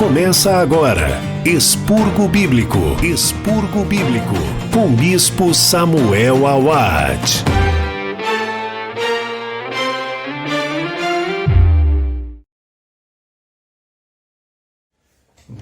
Começa agora, Expurgo Bíblico. Expurgo Bíblico, com Bispo Samuel Awad.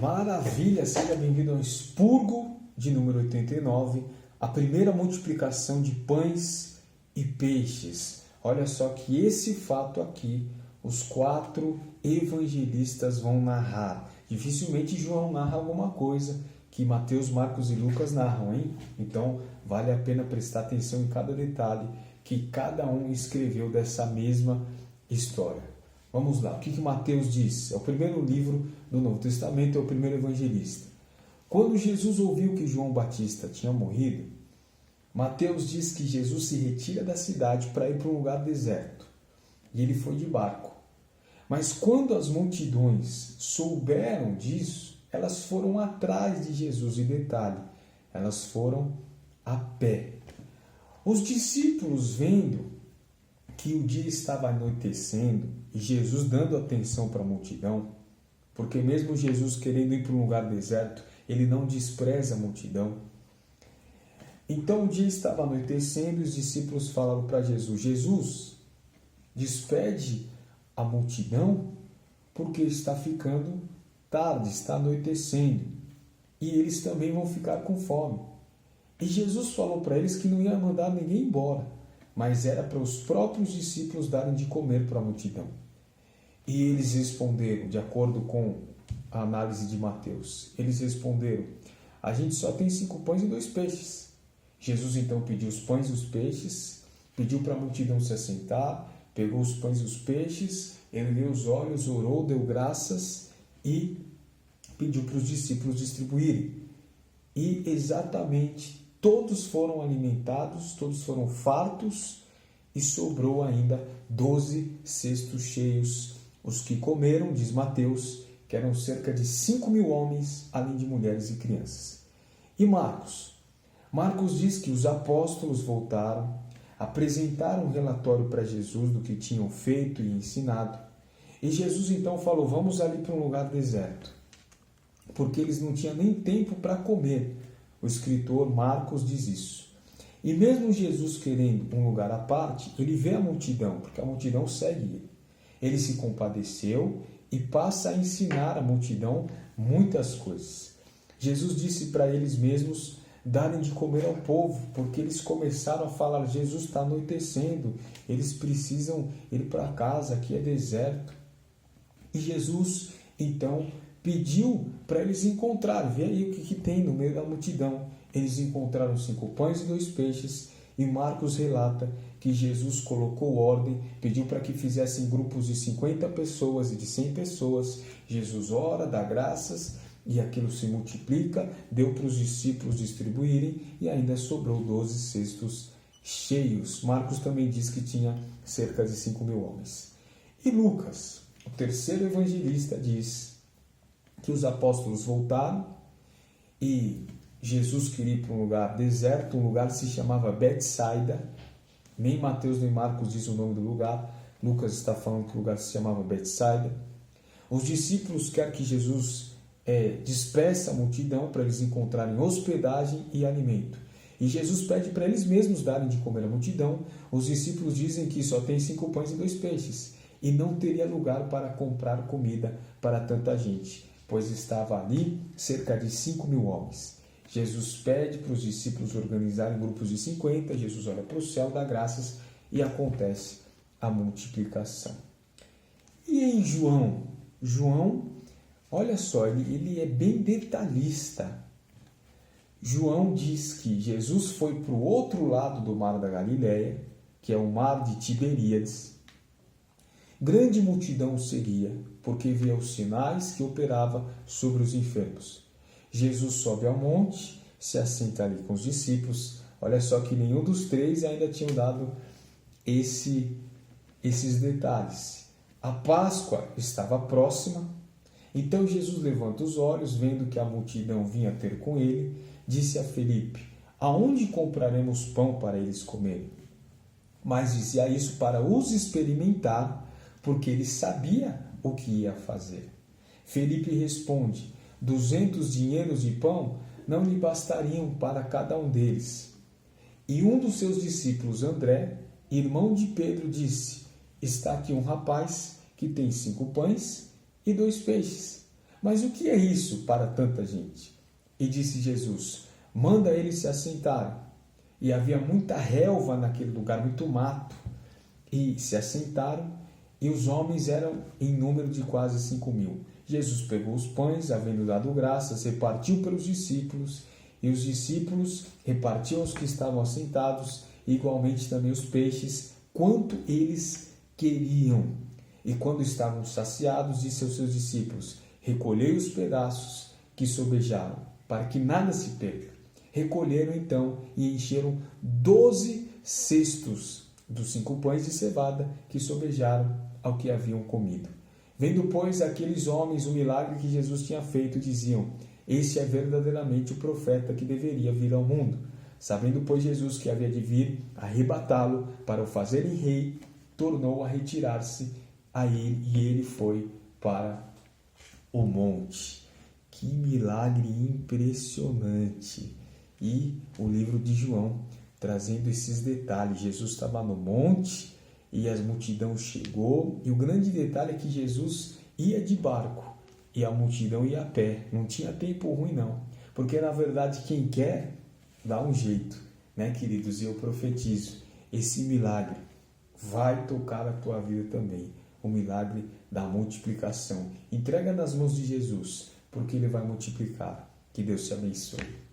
Maravilha! Seja bem-vindo ao Expurgo de número 89, a primeira multiplicação de pães e peixes. Olha só que esse fato aqui, os 4 evangelistas vão narrar. Dificilmente João narra alguma coisa que Mateus, Marcos e Lucas narram, hein? Então, vale a pena prestar atenção em cada detalhe que cada um escreveu dessa mesma história. Vamos lá, o que Mateus diz? É o primeiro livro do Novo Testamento, é o primeiro evangelista. Quando Jesus ouviu que João Batista tinha morrido, Mateus diz que Jesus se retira da cidade para ir para um lugar deserto. E ele foi de barco. Mas quando as multidões souberam disso, elas foram atrás de Jesus. E detalhe, elas foram a pé. Os discípulos, vendo que o dia estava anoitecendo e Jesus dando atenção para a multidão, porque mesmo Jesus querendo ir para um lugar deserto, ele não despreza a multidão. Então o dia estava anoitecendo e os discípulos falaram para Jesus: Jesus, despede a multidão porque está ficando tarde, está anoitecendo e eles também vão ficar com fome. E Jesus falou para eles que não ia mandar ninguém embora, mas era para os próprios discípulos darem de comer para a multidão. E eles responderam, de acordo com a análise de Mateus, eles responderam: a gente só tem 5 pães e 2 peixes. Jesus então pediu os pães e os peixes, pediu para a multidão se assentar, pegou os pães e os peixes, ergueu os olhos, orou, deu graças e pediu para os discípulos distribuírem. E exatamente todos foram alimentados, todos foram fartos e sobrou ainda 12 cestos cheios. Os que comeram, diz Mateus, que eram cerca de 5.000 homens, além de mulheres e crianças. E Marcos diz que os apóstolos voltaram, apresentaram um relatório para Jesus do que tinham feito e ensinado. E Jesus então falou: vamos ali para um lugar deserto, porque eles não tinham nem tempo para comer. O escritor Marcos diz isso. E mesmo Jesus querendo um lugar à parte, ele vê a multidão, porque a multidão segue ele. Ele se compadeceu e passa a ensinar a multidão muitas coisas. Jesus disse para eles mesmos darem de comer ao povo, porque eles começaram a falar: Jesus está anoitecendo, eles precisam ir para casa, aqui é deserto. E Jesus então pediu para eles encontrarem, vê aí o que tem no meio da multidão. Eles encontraram 5 pães e 2 peixes, e Marcos relata que Jesus colocou ordem, pediu para que fizessem grupos de 50 pessoas e de 100 pessoas. Jesus ora, dá graças, e aquilo se multiplica, deu para os discípulos distribuírem, e ainda sobrou 12 cestos cheios. Marcos também diz que tinha cerca de 5.000 homens. E Lucas, o terceiro evangelista, diz que os apóstolos voltaram e Jesus queria ir para um lugar deserto, um lugar que se chamava Betsaida. Nem Mateus nem Marcos diz o nome do lugar. Lucas está falando que o lugar se chamava Betsaida. Os discípulos querem que Jesus despeça a multidão para eles encontrarem hospedagem e alimento. E Jesus pede para eles mesmos darem de comer à multidão. Os discípulos dizem que só tem 5 pães e 2 peixes e não teria lugar para comprar comida para tanta gente, pois estava ali cerca de 5.000 homens. Jesus pede para os discípulos organizarem grupos de 50, Jesus olha para o céu, dá graças e acontece a multiplicação. E em João, olha só, ele é bem detalhista. João diz que Jesus foi para o outro lado do mar da Galileia, que é o mar de Tiberíades. Grande multidão o seguia, porque via os sinais que operava sobre os enfermos. Jesus sobe ao monte, se assenta ali com os discípulos. Olha só que nenhum dos 3 ainda tinham dado esses detalhes. A Páscoa estava próxima. Então Jesus levanta os olhos, vendo que a multidão vinha ter com ele, disse a Felipe: aonde compraremos pão para eles comerem? Mas dizia isso para os experimentar, porque ele sabia o que ia fazer. Felipe responde: 200 dinheiros de pão não lhe bastariam para cada um deles. E um dos seus discípulos, André, irmão de Pedro, disse: está aqui um rapaz que tem 5 pães e 2 peixes. Mas o que é isso para tanta gente? E disse Jesus: manda eles se assentarem. E havia muita relva naquele lugar, muito mato. E se assentaram, e os homens eram em número de quase 5.000. Jesus pegou os pães, havendo dado graças, repartiu pelos discípulos, e os discípulos repartiam aos que estavam assentados, igualmente também os peixes, quanto eles queriam. E quando estavam saciados, disse aos seus discípulos: recolhei os pedaços que sobejaram, para que nada se perca. Recolheram então e encheram 12 cestos dos 5 pães de cevada que sobejaram ao que haviam comido. Vendo, pois, aqueles homens o milagre que Jesus tinha feito, diziam: este é verdadeiramente o profeta que deveria vir ao mundo. Sabendo, pois, Jesus que havia de vir arrebatá-lo para o fazerem rei, tornou a retirar-se a ele, e ele foi para o monte. Que milagre impressionante! E o livro de João trazendo esses detalhes. Jesus estava no monte e a multidão chegou, e o grande detalhe é que Jesus ia de barco e a multidão ia a pé. Não tinha tempo ruim não, porque na verdade quem quer dá um jeito, né, queridos? E eu profetizo, esse milagre vai tocar a tua vida também, o milagre da multiplicação. Entrega nas mãos de Jesus, porque Ele vai multiplicar. Que Deus te abençoe.